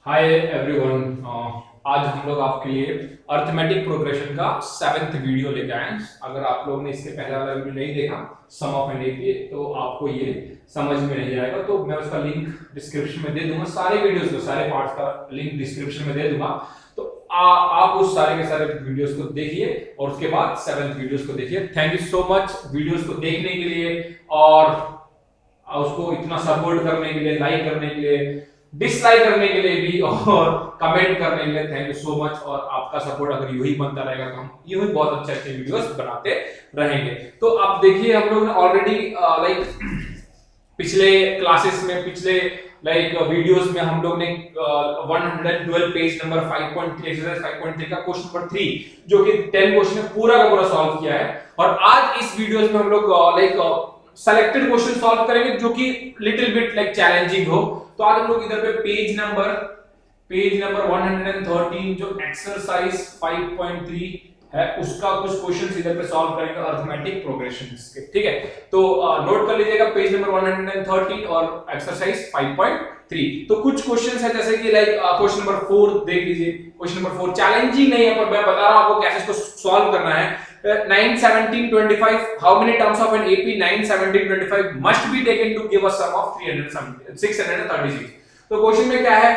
Hi everyone. आज हम लोग आपके लिए अर्थमेटिक प्रोग्रेशन का 7th वीडियो लेके आए हैं। अगर आप लोगों ने इसके पहला वाला वीडियो नहीं देखा सम ऑफ एन एपी तो आपको ये समझ में नहीं आएगा, तो मैं उसका लिंक डिस्क्रिप्शन में दे दूंगा। सारे वीडियोस को, सारे पार्ट्स का लिंक डिस्क्रिप्शन में दे दूंगा, तो आप उस सारे के सारे वीडियोस को देखिए और उसके बाद 7th वीडियोस को देखिए। Thank you so much videos को देखने के लिए और उसको इतना सपोर्ट करने के लिए, लाइक करने के लिए, डिसलाइक करने के लिए भी और कमेंट करने के लिए थैंक यू सो मच। और आपका सपोर्ट अगर यूं ही बनता रहेगा तो हम यूं ही बहुत अच्छे अच्छे वीडियोस बनाते रहेंगे। तो आप देखिए, हम लोग ने ऑलरेडी पिछले क्लासेस में, पिछले वीडियोस में हम लोग ने 112 पेज नंबर 5.3 एक्सरसाइज 5.3 का क्वेश्चन नंबर 3 जो कि 10 क्वेश्चन है पूरा का पूरा सॉल्व किया है। और आज इस वीडियोस में हम लोग सेलेक्टेड क्वेश्चन सॉल्व करेंगे जो कि लिटिल बिट चैलेंजिंग हो। तो आज हम लोग इधर पे पेज नंबर 113 जो एक्सरसाइज 5.3 है उसका कुछ क्वेश्चंस इधर पे सॉल्व करेंगे, अरिथमेटिक प्रोग्रेशंस के। ठीक है, तो नोट कर लीजिएगा पेज नंबर 113 और एक्सरसाइज 5.3। तो कुछ क्वेश्चंस है जैसे कि क्वेश्चन नंबर 4 देख लीजिए। क्वेश्चन नंबर 4 चैलेंजिंग नहीं है, पर मैं बता रहा हूं आपको कैसे इसको सॉल्व करना है। 9 17 25 how many terms of an AP 9 17 25 must be taken to give a sum of 636। तो क्वेश्चन में क्या है,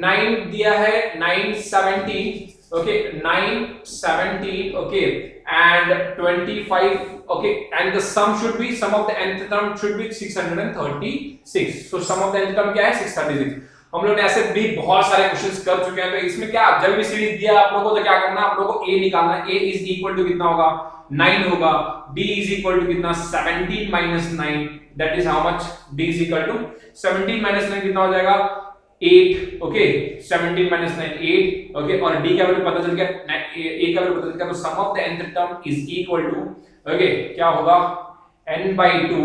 9 दिया है, 9 17 okay, 9 17 okay and 25 okay, and the sum should be, sum of the nth term should be 636। so sum of the nth term क्या है 636। हम लोग ने ऐसे भी बहुत सारे क्वेश्चंस कर चुके हैं। तो इसमें क्या, जब भी सीरीज दिया आप लोगों को तो क्या करना है, आप लोगों को a निकालना है। a इज इक्वल टू कितना होगा 9 होगा। d इज इक्वल टू कितना 17 minus 9, that is how much, d is equal to 17 minus 9 कितना हो जाएगा 8। ओके 17 माइनस 9 8 ओके, और d का वैल्यू पता चल गया, a का वैल्यू पता चल गया। तो sum of the nth term is equal to okay क्या होगा n/2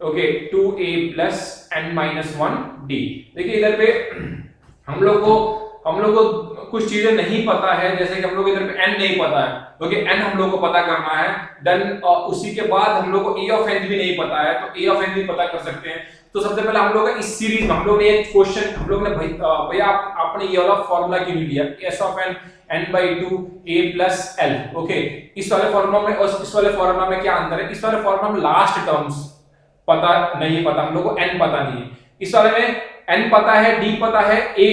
okay 2a plus n minus 1d। देखिए इधर पे हम लोग को कुछ चीजें नहीं पता है, जैसे कि हम लोग इधर पे n नहीं पता है। ओके n हम लोग को पता करना है। देन उसी के बाद हम लोग को a ऑफ n भी नहीं पता है, तो a ऑफ n भी पता कर सकते हैं। तो सबसे पहले हम लोग इस सीरीज में हम लोग ने एक क्वेश्चन, हम लोग ने भैया आपने ये वाला फार्मूला क्यों नहीं लिया, s of n n/2 a plus l। Okay इस वाले फार्मूला में और इस वाले फार्मूला में क्या अंतर है, इस वाले फार्मूला में लास्ट टर्म्स पता नहीं, पता हम लोग को n पता नहीं है। इस वाले में n पता है, d पता है, a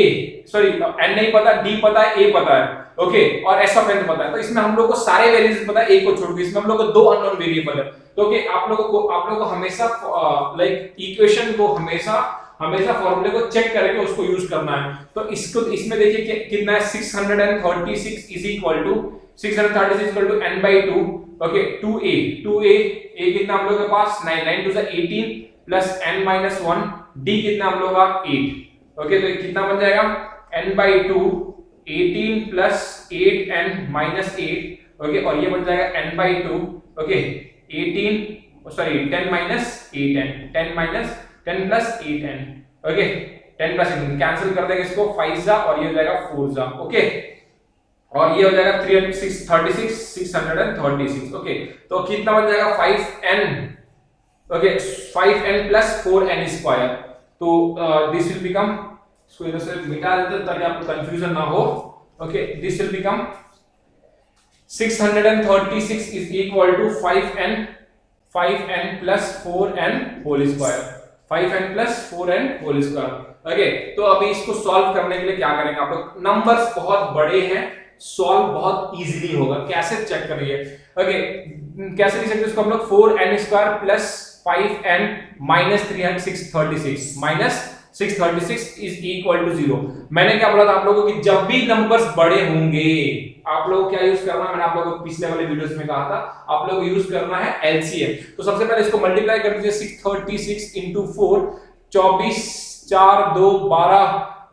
सॉरी n नहीं पता, d पता है, a पता है ओके, और s ऑफ n पता है। तो इसमें हम लोग को सारे वेरिएबल्स पता है, a को छोड़ के। इसमें हम लोग को दो अननोन वेरिएबल है। तो ओके आप लोगों को हमेशा इक्वेशन को हमेशा फॉर्मूले को चेक करके उसको यूज करना है। तो इसको इसमें देखिए कितना है 636 is equal to 636 equal to n/2 okay 2a कितना हम लोग के पास 9 9 2 18 प्लस n माइनस 1 d कितना हम लोग का 8 ओके। तो ये कितना बन जाएगा n/2 18 plus 8n minus 8 okay, और ये बन जाएगा n/2 okay 18 sorry 10 minus 8n 10 minus 10 plus 8n okay 10 plus 8 cancel कर देंगे इसको 5 जा, और ये हो जाएगा 4 जा ओके, और ये हो जाएगा 636 ओके। तो कितना बन जाएगा 5n okay 5n plus 4n square. तो दिस विल बिकम, इसको इधर से मिटा देते हैं ताकि आपको कंफ्यूजन ना हो okay. This will become 636 is equal to 5n plus 4n whole square, 5n plus 4n whole square okay. तो अभी इसको सॉल्व करने के लिए क्या करेंगे आप लोग, नंबर्स बहुत बड़े हैं, सॉल्व बहुत इजीली होगा। कैसे चेक करिए ओके, कैसे लिख सकते हैं इसको हम लोग 4n square plus 5n minus 636 minus 636 is equal to 0। मैंने क्या बोला था आप लोगों को कि जब भी नंबर्स बड़े होंगे आप लोगों को क्या यूज करना है, मैंने आप लोगों को पिछले वाले वीडियोस में कहा था आप लोगों को यूज करना है एलसीएम। तो सबसे पहले इसको मल्टीप्लाई कर दीजिए 636 into 4 24 4 2 12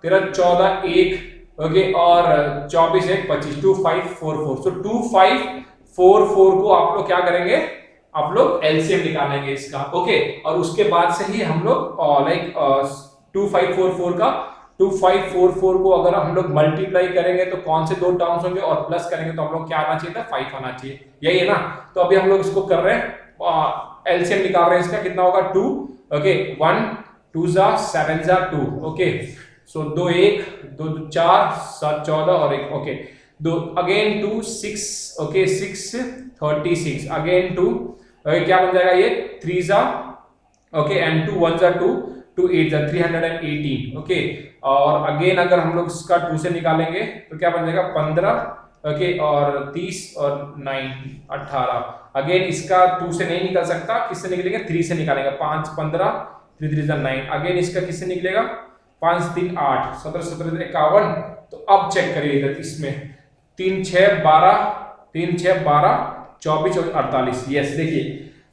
13 14 1 ओके, और 24 1 25 2544। सो 2544 को आप लोग क्या करेंगे, आप लोग एलसीएम निकालेंगे इसका ओके। और उसके बाद से ही हम लोग 2544 को अगर हम लोग मल्टीप्लाई करेंगे तो कौन से दो टर्म्स होंगे, और प्लस करेंगे तो हम लोग क्या आना चाहिए था 5 आना चाहिए, यही है ना। तो अभी हम लोग इसको कर रहे हैं, एलसीएम निकाल रहे हैं इसका, कितना होगा 2 ओके 1 2 जा 7 जा 2 ओके। सो 2 1 2 4 7 14 और 1 ओके, दो अगेन 2 6 ओके 6 36 अगेन 2 ओके, क्या बन जाएगा ये 3 जा ओके एंड 2 1 जा 2 2 8 जा 318 ओके, और अगेन अगर हम लोग इसका 2 से निकालेंगे तो क्या बन जाएगा 15 ओके, और 30 और 9 18, अगेन इसका 2 से नहीं निकल सकता, किससे निकलेगा 3 से निकालेंगे, 5 15 3 3 9, अगेन इसका किससे निकलेगा 5 3 8 17 17 51, तो अब चेक करिए इधर इसमें 3 6 12 3 6 12 24 और 48, यस देखिए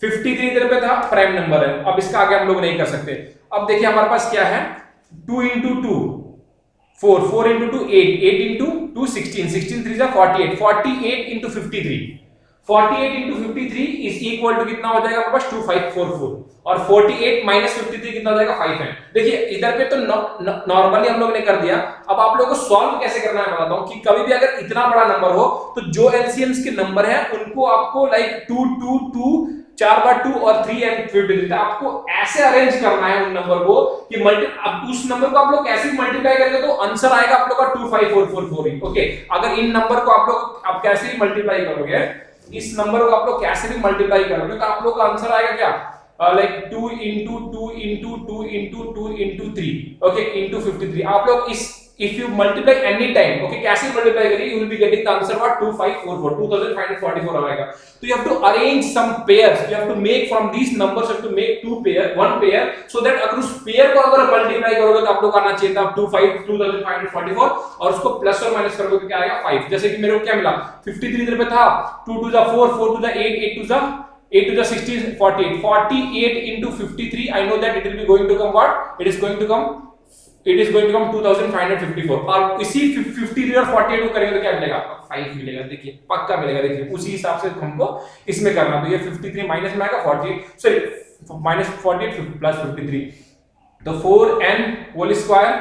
53 इधर पे था, प्राइम नंबर है, अब इसका आगे हम लोग नहीं कर सकते। अब देखिए हमारे पास क्या है 2 into 2 4 4 into 2 8 8 into 2 16 16 3 जा 48 48 into 53 48 into 53 is equal to कितना हो जाएगा हमारे पास 2544, और 48 minus 53 कितना हो जाएगा 5 है। देखिए इधर पे तो नॉर्मली हम लोग ने कर दिया, अब आप लोगों को सॉल्व कैसे करना है बताता हूं कि कभी भी अगर इतना बड़ा नंबर हो तो जो एलसीएम्स के नंबर है उनको आपको लाइक 2 2 2 4 बार 2 और 3 एंड 53, आपको ऐसे अरेंज करना है उन नंबर को कि अब उस नंबर को आप लोग कैसे मल्टीप्लाई करेंगे तो आंसर आएगा आप लोग का 25444 ओके। अगर इन नंबर को आप कैसे भी मल्टीप्लाई करोगे, इस नंबर को आप लोग कैसे भी मल्टीप्लाई करोगे तो आप लोग का आंसर आएगा क्या like 2 into 2 into 2 into 2 into 3 okay into 53। आप लोग इस if you multiply any time okay, कैसे मल्टीप्लाई करिए you will be getting the answer what 2544 2544 आएगा। तो you have to arrange some pairs, you have to make from these numbers, you have to make one pair so that अगर उस pair को अगर multiply करोगे तो आप लोग आना चाहिए था 2544 और उसको प्लस और माइनस करोगे तो क्या आएगा 5। जैसे कि मेरे को क्या मिला 53 इधर पे था 2 2 जा 4 4 2 जा 8 8 2 जा 8 to the 16 48 48 into 53 I know that it will be going to come what it is going to come 2554 और इसी 53 और 48 को करेंगे तो क्या मिलेगा 5 मिलेगा, देखिए पक्का मिलेगा। देखिए उसी हिसाब से हमको इसमें करना, तो ये 53 माइनस में आएगा 48 सॉरी माइनस 48 प्लस 53, तो 4n whole square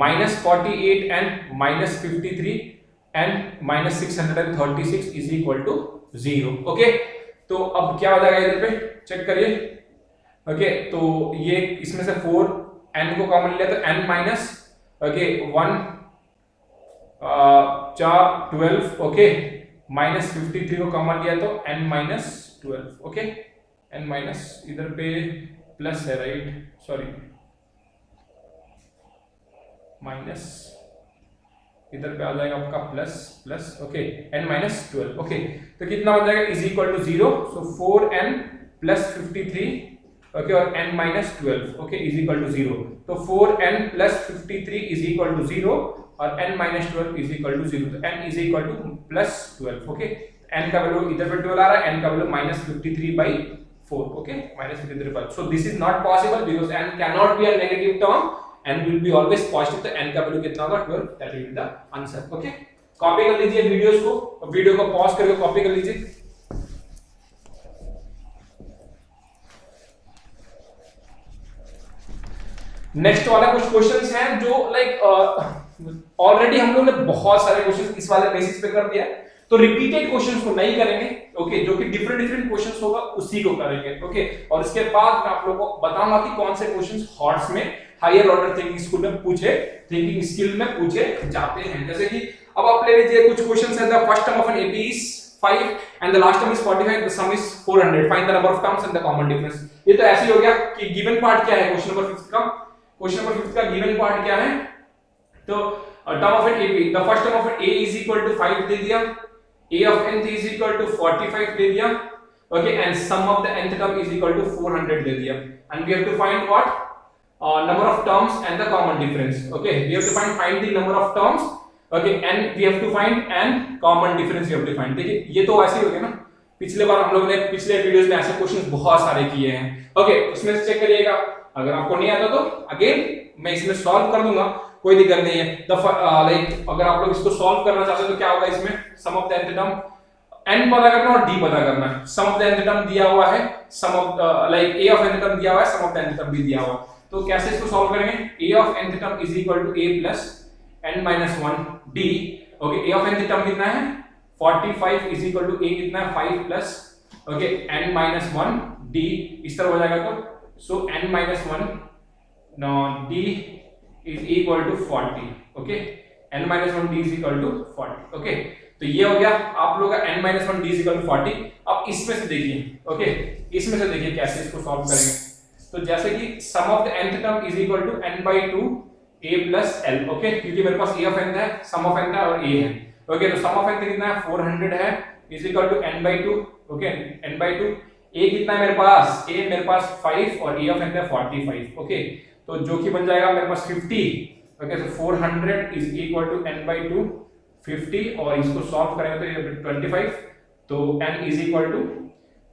minus 48 and minus 53 and minus 636 is equal to 0 okay. तो अब क्या हो जाएगा इधर पे चेक करिए ओके, तो ये इसमें से 4 n को कॉमन लिया तो n minus okay 1 4 12 okay minus 53 को कॉमन लिया तो n minus 12 okay, n minus इधर पे प्लस है राइट सॉरी माइनस इधर पे आ जाएगा आपका plus plus okay n minus 12 okay, तो कितना हो जाएगा is equal to 0, so 4n plus 53 okay और n minus 12 okay is equal to 0, तो 4n plus 53 is equal to 0 और n minus 12 is equal to 0, तो n is equal to plus 12 okay. n का value इधर पे 12 आ रहा है, n का वैल्यू minus 53/4 okay minus 53/4, so this is not possible because n can not be a negative term, n will be always positive, तो n का वैल्यू कितना होगा 12, that will be the answer okay. Copy कर लीजिए वीडियोस को, वीडियो को pause करके कॉपी कर लीजिए। नेक्स्ट वाला कुछ क्वेश्चंस हैं जो लाइक ऑलरेडी हम लोग ने बहुत सारे क्वेश्चंस इस वाले बेसिस पे कर दिया, तो रिपीटेड क्वेश्चंस को नहीं करेंगे ओके, जो कि डिफरेंट क्वेश्चंस होगा उसी को करेंगे ओके। और इसके बाद मैं आप लोगों को बताऊंगा कि कौन से क्वेश्चंस हॉट्स में हायर ऑर्डर थिंकिंग स्कूल में पूछे थिंकिंग स्किल में पूछे जाते हैं। जैसे कि अब आप ले लीजिए कुछ क्वेश्चंस है, the first term of an AP is 5 and the last term is 45, the sum is 400, find the number of terms and the common difference। ये तो ऐसे ही हो गया कि गिवन पार्ट क्या है क्वेश्चन नंबर 5 का, क्वेश्चन नंबर 5 का गिवन पार्ट क्या है, तो term of an AP the first term of an A is equal to 5 दे दिया, a of n is equal to 45 दे दिया ओके, and sum of the nth term is equal to 400 दे दिया, and we have to find what number of terms and the common difference okay, we have to find the number of terms okay, and we have to find and common difference we have to find। देखिए ये तो ऐसे ही हो गया ना, पिछले बार हम लोग ने पिछले वीडियोस में ऐसे क्वेश्चंस बहुत सारे किए हैं ओके, उसमें से चेक करिएगा, अगर आपको नहीं आता तो अगेन मैं इसमें सॉल्व कर दूंगा, कोई दिक्कत नहीं है। लाइक अगर आप लोग इसको सॉल्व करना चाहते हो तो क्या होगा, इसमें sum of the nth term n पता करना और d पता करना है, sum of the nth term दिया हुआ है, sum of like a of nth term दिया हुआ है, sum of the nth term भी दिया हुआ है, तो कैसे इसको सॉल्व करेंगे, a of nth term is equal to a plus n minus 1 d okay, a of nth term कितना है 45 इज इक्वल टू a कितना है 5 plus okay n minus 1 d, इस तरह हो जाएगा तो so n minus 1 no d is equal to 40, okay, n-1d is equal to 40, okay. तो ये हो गया आप लोगों का n-1d इज इक्वल टू 40। अब इसमें से देखिए, ओके, इसमें से देखिए कैसे इसको सॉल्व करेंगे। तो जैसे कि sum of the nth term is equal to n/2 a plus l, okay, क्योंकि मेरे पास a ऑफ n है, सम ऑफ n है और a है, ओके। तो सम ऑफ n कितना है 400 है, is equal to n/2, okay, n/2। a कितना है मेरे पास, a मेरे पास 5 और a ऑफ n है 45, ओके। तो जो कि बन जाएगा मेरे पास 50, ओके। तो 400 इज इक्वल टू n/2 50, और इसको सॉल्व करेंगे तो ये 25, तो n is equal to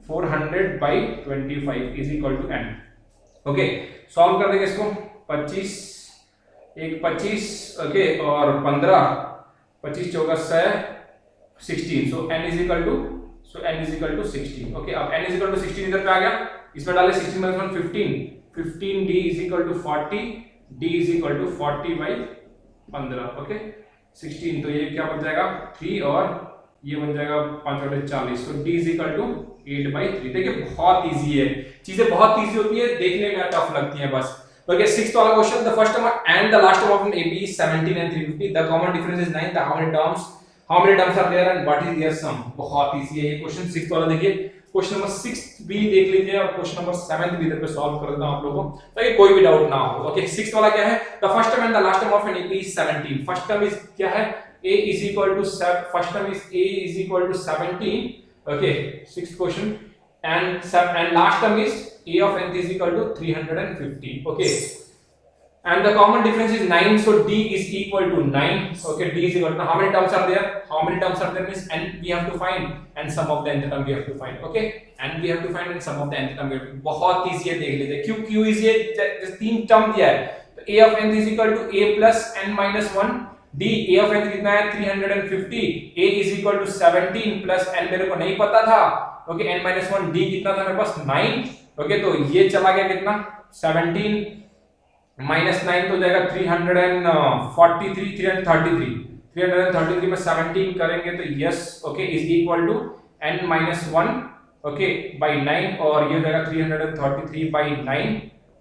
400/25 is equal to n, okay. Solve कर देंगे इसको, 25 एक 25, ओके, और 15, 25 चौका 16, so n is equal to 16, okay. अब n इज इक्वल टू 16 इधर पे आ गया, इसमें डाले 16 minus 1 15 d is equal to 40, d is equal to 40/15, okay. 16, तो ये क्या बन जाएगा 3, और ये बन जाएगा 5 और 40, तो d इज इक्वल टू 8/3। देखिए बहुत इजी है, चीजें बहुत इजी होती है, देखने में टफ लगती है बस। Okay, sixth वाला question, the first term and the last term of an AB is 17 and 350. The common difference is 9. The how many terms are there and what is their sum? बहुत easy है ये question. Sixth वाला देखिए, question number 6 भी देख लीजिए, और question number 7 भी इधर पे सॉल्व कर देता हूं आप लोगों को, ताकि कोई भी डाउट ना हो। ओके, सिक्स्थ वाला क्या है, the first term and the last term of an AB is 17. First term is क्या है, A is equal to first term is A is equal to 17, okay, sixth question, and last term is a of n is equal to 350, okay, and the common difference is 9, so d is equal to 9, okay, d is equal to, how many terms are there means n we have to find and sum of the nth term we have to find, okay, and we have to find and sum of the nth term, बहुत easy है, देख लीजिए। क्यों easy है, जैसे तीन term दिया है, तो a of n is equal to a plus n-1, d a of n कितना है 350, a is equal to 17 plus n मेरे को नहीं पता था, ओके, n-1, d कितना था मेरे पास 9, ओके। तो ये चला गया कितना 17 माइनस 9 तो जाएगा 333 में 17 करेंगे तो yes, okay, is equal to n-1, okay, by 9, और ये जाएगा 333/9,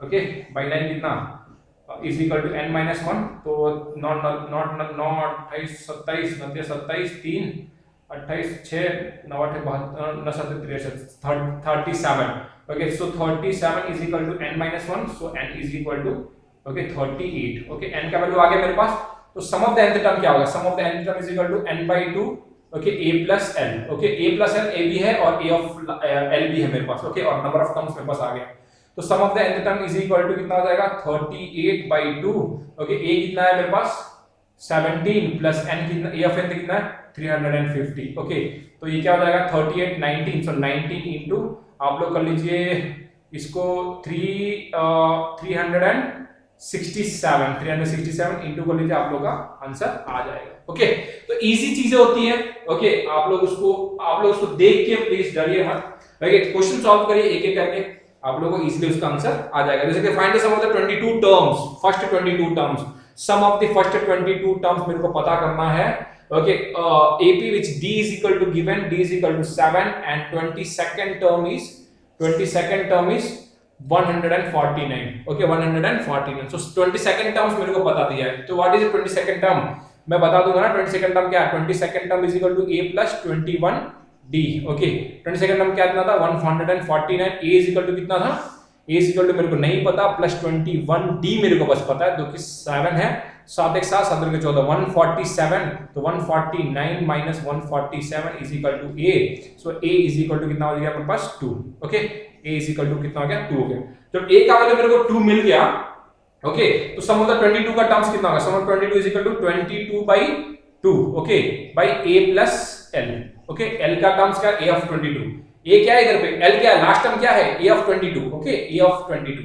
ओके, बाय 9 कितना इज इक्वल टू n-1, तो not 28 27 27 3 28 6 9 37, okay, so 37 is equal to n-1, so n is equal to, okay, 38, okay, n का वैल्यू आ गया मेरे पास। तो sum of the nth term क्या होगा, sum of the nth term is equal to n/2, okay, a plus l, okay, a plus l a भी है और a of l भी है मेरे पास, ओके, और नंबर ऑफ टर्म्स मेरे पास आ गया। तो sum of the nth term is equal to कितना हो जाएगा 38/2, ओके, a कितना है मेरे पास 17 प्लस n कितना, a of n कितना है 350, ओके। तो ये क्या हो जाएगा 38 19, सो 19 इनटू, आप लोग कर लीजिए इसको 367 इनटू कर लीजिए, आप लोग का आंसर आ जाएगा, ओके। तो इजी चीजें होती हैं, ओके, आप लोग उसको देख के प्लीज डरिए मत, ओके, क्वेश्चन सॉल्व करिए एक एक करके, आप लोगों को इजीली उसका आंसर आ जाएगा। जैसे कि find the sum of the 22 terms, first 22 terms, sum of the first 22 terms मेरे को पता करना है, okay, AP which d is equal to given, d is equal to 7, and 22nd term is 149, okay, 149, so 22nd terms मेरे को पता दिया है। तो व्हाट इज 22nd टर्म, मैं बता दूंगा ना 22nd टर्म क्या है, 22nd term is equal to a plus 21d, okay. 22nd term क्या कितना था 149, a इज इक्वल टू कितना था, a इज इक्वल टू मेरे को नहीं पता, प्लस 21d मेरे को बस पता है, जो कि 7 है, 7 एक 7 7 के 14 147, तो 149 minus 147 is equal to a, so a is equal to कितना हो गया मेरे पास 2, okay, a is equal to कितना हो गया 2 हो गया। जब a का वैल्यू मेरे को 2 मिल गया, ओके, तो सम ऑफ द 22 का टर्म्स कितना होगा, sum of 22 is equal to 22/2, okay, by a plus l, okay, l का टर्म्स क्या a ऑफ 22, a क्या है इधर पे, l क्या है, लास्ट टर्म क्या है a of 22, okay, a of 22,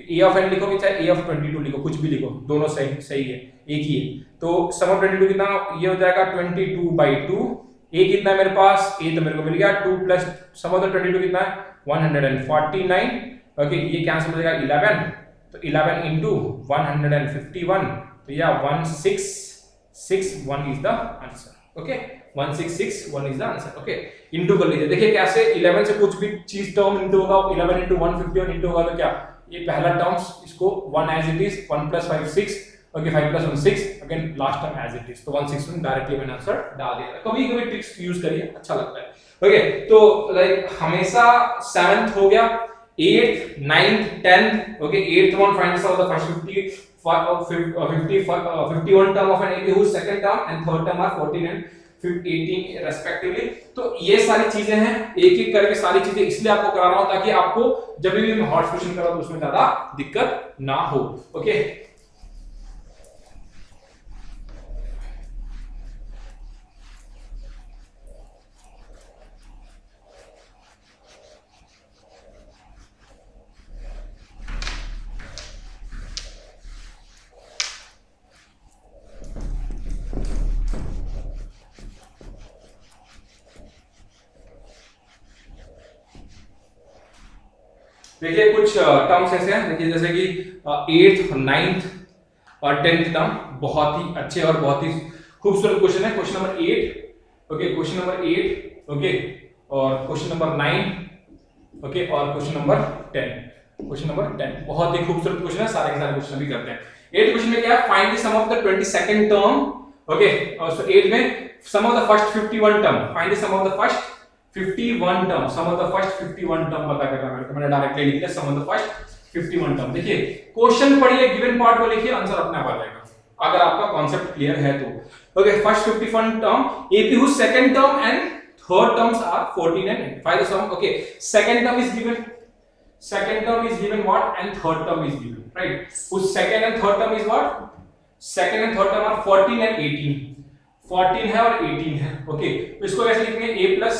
a of n लिखोगे चाहे a ऑफ 22 लिखो, कुछ भी लिखो, दोनों सही है, एक ही है। तो सम ऑफ 22 कितना, ये हो जाएगा 22/2, a कितना है मेरे पास, a तो मेरे को मिल गया 2 प्लस सम ऑफ 22 कितना है 149, ओके, ये कैंसिल हो जाएगा 11, तो 11 into 151, तो या 1661 is the answer, okay, 1661 is the answer, okay, into कर लीजिए। देखिए कैसे 11 से कुछ भी चीज टर्म इंटू होगा, 11 into 151 इंटू होगा, तो क्या ये पहला टर्म्स, इसको 1 as it is, 1 plus 5 6, okay 5 + 1 6, again last term as it is, तो 161 डायरेक्टली मैंने आंसर डाल दिया। कभी कभी ट्रिक्स यूज करिए, अच्छा लगता है। ओके तो लाइक हमेशा 7th हो गया, 8th 9th 10th, okay 8th one find the sum of the first 51 term of an AP whose second term and third term are 14 and 18 respectively। तो ये सारी चीजें हैं, एक एक करके सारी चीजें इसलिए आपको करा रहा हूं ताकि आपको जब भी मैं हॉट क्वेश्चन कर रहा हूं तो उसमें ज्यादा दिक्कत ना हो। ओके देखिए कुछ टर्म्स ऐसे हैं, देखिए जैसे कि 8th 9th और 10th टर्म बहुत ही अच्छे और बहुत ही खूबसूरत क्वेश्चन है। Question number 8, okay question number 8, okay और क्वेश्चन नंबर 9, ओके और क्वेश्चन नंबर 10, क्वेश्चन नंबर 10 बहुत ही खूबसूरत क्वेश्चन है, सारे के सारे क्वेश्चन भी करते हैं। 8th क्वेश्चन में क्या है, find the sum of the 22nd term, okay और सो 8 में sum of the first 51 term, find the sum of the first 51 term, sum of the first 51 term पता करना है, तो मैंने डायरेक्टली लिख दिया sum of the first 51 term. देखिए क्वेश्चन पढ़िए, गिवन पार्ट को लिखिए, आंसर अपने आप आ जाएगा अगर आपका कॉन्सेप्ट क्लियर है तो। Okay first 51 term AP whose second term and third terms are 14 and 5 the sum, okay second term is given, second term is given what and third term is given, right, whose second and third term is what, second and third term are 14 and 18, 14 है और 18 है। Okay तो इसको कैसे लिखेंगे, a plus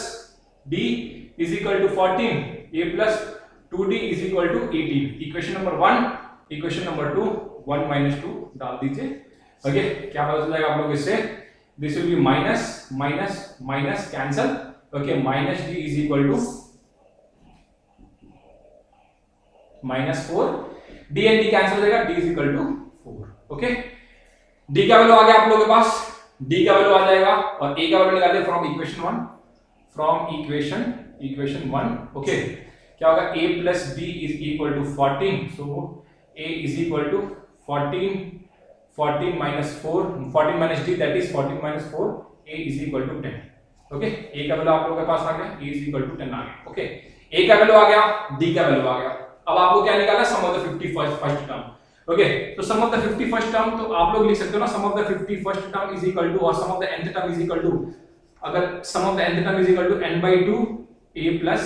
d is equal to 14, a plus 2d is equal to 18, equation number 1, equation number 2 1 minus 2 डाल दीजिए। Okay क्या पता चल जाएगा आप लोग इससे, this will be minus minus minus cancel, okay minus d is equal to -4, d and d cancel हो जाएगा, d is equal to 4, okay d का वैल्यू आ गया आप लोगों के पास, d का वैल्यू आ जाएगा और a का वैल्यू निकाल दे from equation 1, from equation 1, okay क्या होगा, a plus d is equal to 14, so a is equal to 14 minus 4, 14 minus d that is 14 minus 4, a is equal to 10, okay a का value आप लोगों के पास आ गया, a is equal to 10 आ गया, okay a का वैल्यू आ गया, d का वैल्यू आ गया। अब आपको क्या निकालना है, sum of the 51st term, okay तो sum of the 51st term तो आप लोग लिख सकते हो ना, sum of the 51st term is equal to और sum of the nth term is equal to, अगर sum of the nth term is equal to n/2 a plus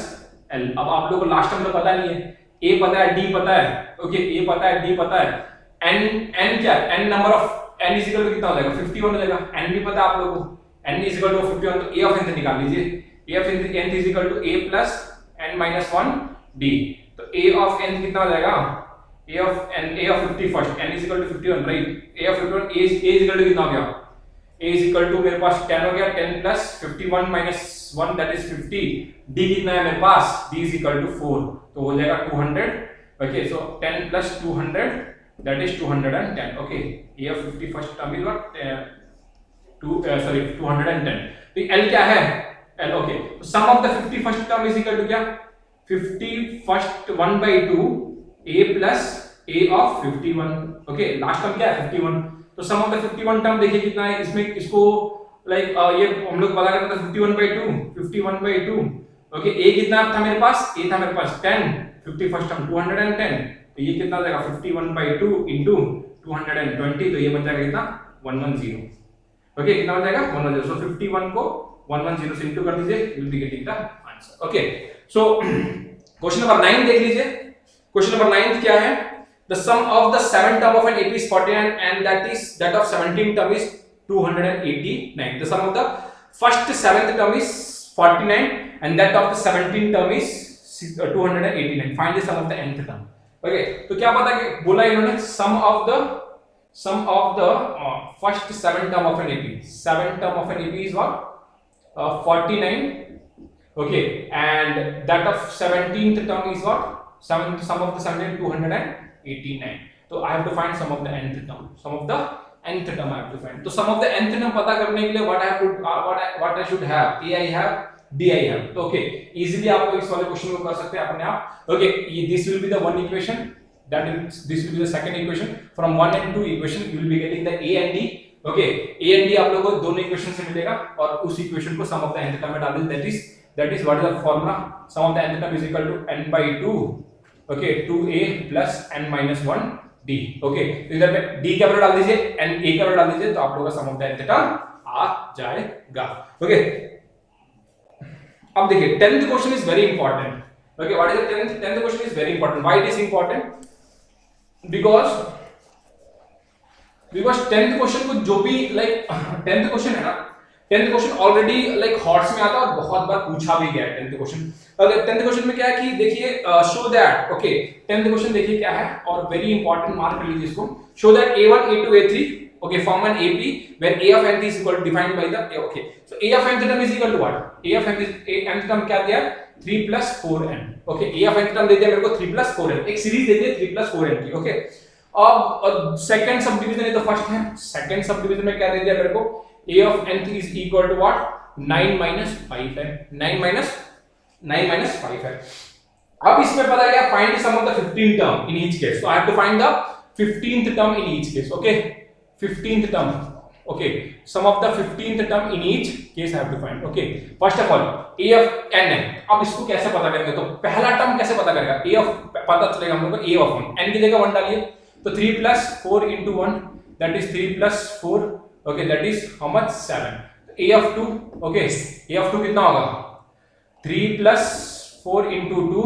l। अब आप लोगों को लास्ट टर्म तो पता नहीं है, a पता है d पता है, ओके a पता है d पता है, n क्या है, n number of n is equal to कितना हो जाएगा 51 हो जाएगा, n भी पता है आप लोगों को, n इज इक्वल टू 51 तो a ऑफ n निकाल लीजिए, a of n is equal to a plus n-1 d, तो a of n कितना हो जाएगा, a of 51st n is equal to 51, right, a of 51 a is equal to कितना हो गया, a is equal to मेरे पास 10 हो गया, 10 plus 51 minus 1 that is 50, d कितना है मेरे पास, d is equal to 4 तो हो जाएगा 200, okay so 10 plus 200 that is 210, okay a of 51st term is what 210, तो l क्या है l, okay so sum of the 51st term is equal to क्या, 51st 1/2 a plus a of 51, okay last term क्या है 51, तो sum of the 51 term देखिए कितना है इसमें, इसको लाइक ये हम लोग पता करते हैं 51/2, ओके a कितना था मेरे पास, a था मेरे पास 10, 51st टर्म 210, तो ये कितना हो जाएगा 51/2 into 220, तो ये बन जाएगा कितना 110, ओके कितना हो जाएगा 110, सो 51 को 110 से इंटू कर दीजिए, you will be getting the answer. Okay so question number 9 देख लीजिए, क्वेश्चन नंबर 9 क्या है, the sum of the 7th term of an AP is 49 and that of 17th term is 289, the sum of the first 7th term is 49 and that of the 17th term is 289, find the sum of the nth term, okay तो क्या पता कि बोला इन्होंने sum of the first 7th term of an AP, 7th term of an AP is what 49, okay and that of 17th term is what sum of the 17 289, तो I have to find sum of the nth term, sum of the nth term I have to find, तो sum of the nth term पता करने के लिए what I should have, a I have d I have, तो okay easily आप इस वाले question को कर सकते हैं अपने आप, okay this will be the one equation that is this will be the second equation. From 1 and 2 equation you will be getting the a and d. Okay, a and d आप लोगों को दोनों इक्वेशन से मिलेगा और उस equation को सम of the nth term में डाल दीजिए. that is what is the formula. Sum of the nth term is equal to n by 2. Okay, 2a plus n minus 1 d. Okay, तो इधर पे d का वैल्यू डाल दीजिए, n a का वैल्यू डाल दीजिए, तो आप लोगों का सम ऑफ द nth टर्म आ जाएगा. Okay, अब देखिए 10th question is very important. Okay, what is the 10th question is very important. Why it is important? Because 10th question को जो भी like 10th क्वेश्चन है ना, 10th question already like hots में आता है और बहुत बार पूछा भी गया है 10th क्वेश्चन. अगर 10th क्वेश्चन में क्या है कि देखिए show that, okay 10th question देखिए क्या है और वेरी इंपॉर्टेंट, मार्क कर लीजिए इसको. Show that a1 a2 a3, okay, form an AP where a of n is equal to defined by the okay, so a of n term is equal to what? a of n term क्या दिया है? 3 plus 4n. okay, a of n term दे दिया मेरे को 3 plus 4n, एक series दे दी 3 plus 4n की. Okay, अब second sub division है तो फर्स्ट है, सेकंड सब डिवीजन में क्या दे दिया मेरे को? a of n is equal to what? 9 minus 5 है, 9 minus 5 है. अब इसमें पता गया find the sum of the 15th term in each case. So I have to find the 15th term in each case. Okay, 15th term. Okay, sum of the 15th term in each case I have to find. Okay, first of all a of n है. अब इसको कैसे पता करेंगे? तो पहला term कैसे पता करेगा? a of पता चलेगा हम लोग को a of 1, n की जगह 1 डालिए तो 3 plus 4 into 1 that is 3 plus 4. Okay, that is how much? 7. a of 2, okay, a of 2 कितना होगा? 3 plus 4 into 2,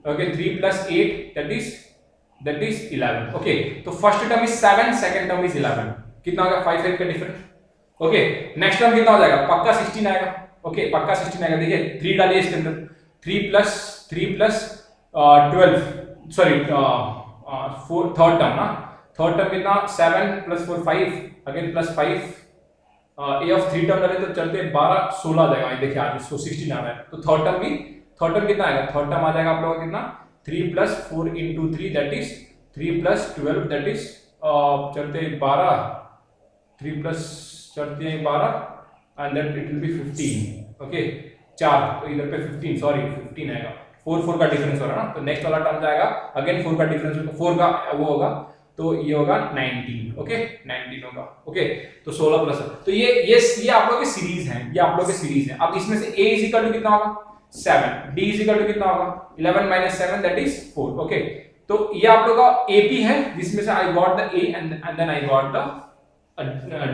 okay, 3 plus 8 that is 11. okay, तो first term is 7, second term is 11. कितना होगा? 5 का डिफरेंस. ओके, नेक्स्ट टर्म कितना हो जाएगा? पक्का 16 आएगा. ओके, पक्का 16 आएगा. देखिए 3 डालिए इसके अंदर, 3 plus 12, सॉरी 4 थर्ड टर्म ना, थर्ड टर्म कितना? 7 plus 4 5, again plus 5. a of 3 term डाले तो चलते 12 16 आ जाएगा. देखिए आज इसको 16 आ रहा है तो थर्ड टर्म कितना आएगा? थर्ड टर्म आ जाएगा आप लोगों का कितना? 3 plus 4 into 3 that is 3 plus 12 that is चलते 12, 3 plus चलते 12 and then it will be 15. okay, 4 तो इधर पे 15, सॉरी 15 आएगा. 4 का डिफरेंस हो रहा है ना, तो नेक्स्ट वाला टर्म जाएगा अगेन 4 का डिफरेंस, 4 का वो होगा तो ये होगा 19. ओके, 19 होगा. ओके, तो 16 प्लस, तो ये आप लोगों की सीरीज है, ये आप लोगों की सीरीज है. अब इसमें से a इज इक्वल टू कितना होगा? 7. d इज इक्वल टू कितना होगा? 11 minus 7 that is 4. ओके, तो ये आप लोगों का AP है जिसमें से I got the A and then I got the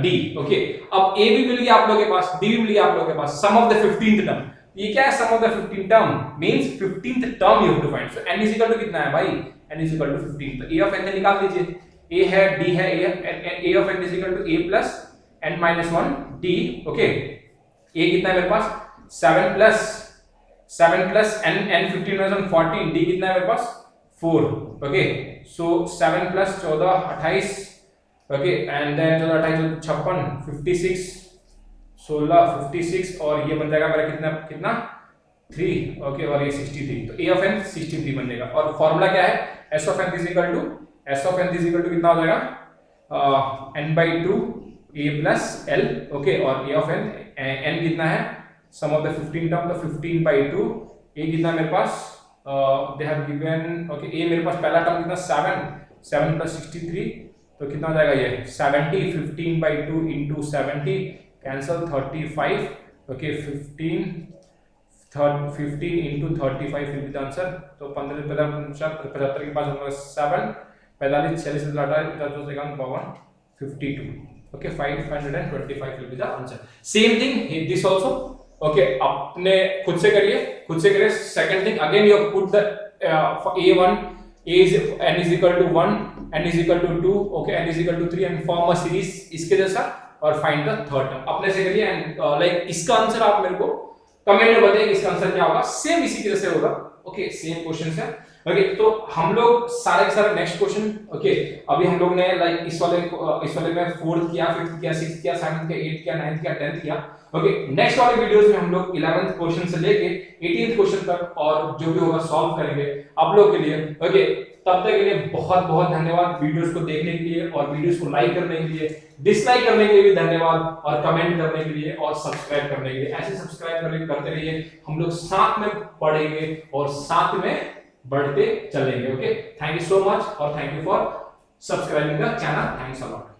D. Okay, अब A भी मिल गया आप लोगों के पास, D भी मिल गया आप लोगों के पास. Sum of the 15th term, ये क्या है? Sum of the 15th term means 15th term you have to find. So n is equal to कितना है भाई? n is equal to 15. तो a of n निकाल दीजिए. a है, d है, a of n is equal to a plus n minus 1 d. Okay, a कितना है मेरे पास? 7 plus n 15 minus 1 14. d कितना है मेरे पास? 4. Okay, so 7 plus 14 28. Okay, and then 14 28 56 56 16 56 और ये बन जाएगा मेरा कितना 3. ओके, और ये 63. तो a of n 63 बन जाएगा. और फॉर्मूला क्या है? s of n is equal to कितना हो जाएगा? n by 2 a plus l. Okay, और a of n कितना है? सम ऑफ द 15 टर्म, तो 15 by 2. a कितना मेरे पास? They have given. Okay, a मेरे पास पहला टर्म कितना? 7 plus 63 तो कितना हो जाएगा? ये 70. 15 by 2 into 70 cancel 35. Okay, 15 into 35 will be the answer. तो 15 75 के पास होगा 7 45 46 52 okay, 525 will be the answer. Same thing this also. Okay, अपने खुद से करिए. Second thing again you put the a1 n is equal to 1, n is equal to 2, okay, n is equal to 3 and form a series इसके जैसा और find the third term. अपने से करिए एंड लाइक इसका आंसर आप मेरे को कमेंट में बताइए इसका आंसर क्या होगा. सेम इसी तरह से होगा. ओके, सेम क्वेश्चन है. ओके, तो हम लोग सारे के सारे नेक्स्ट क्वेश्चन. ओके, अभी हम लोग ने लाइक इस वाले में 4th किया, 5th किया, 6th किया, 7th किया, 8th किया, 9th किया, 10th किया. ओके, नेक्स्ट वाले वीडियोस में हम लोग 11th क्वेश्चन से लेके 18th क्वेश्चन तक और जो भी होगा सॉल्व करेंगे आप लोग के लिए. ओके, तब तक के लिए बहुत बहुत धन्यवाद वीडियोस को देखने के लिए और वीडियोस को लाइक करने के लिए, डिसलाइक करने के लिए भी धन्यवाद और कमेंट करने के लिए और सब्सक्राइब करने के लिए. ऐसे सब्सक्राइब करते रहिए, हम लोग साथ में पढ़ेंगे और साथ में बढ़ते चलेंगे। Okay, thank you so much और thank you for subscribing the channel. Thanks a lot.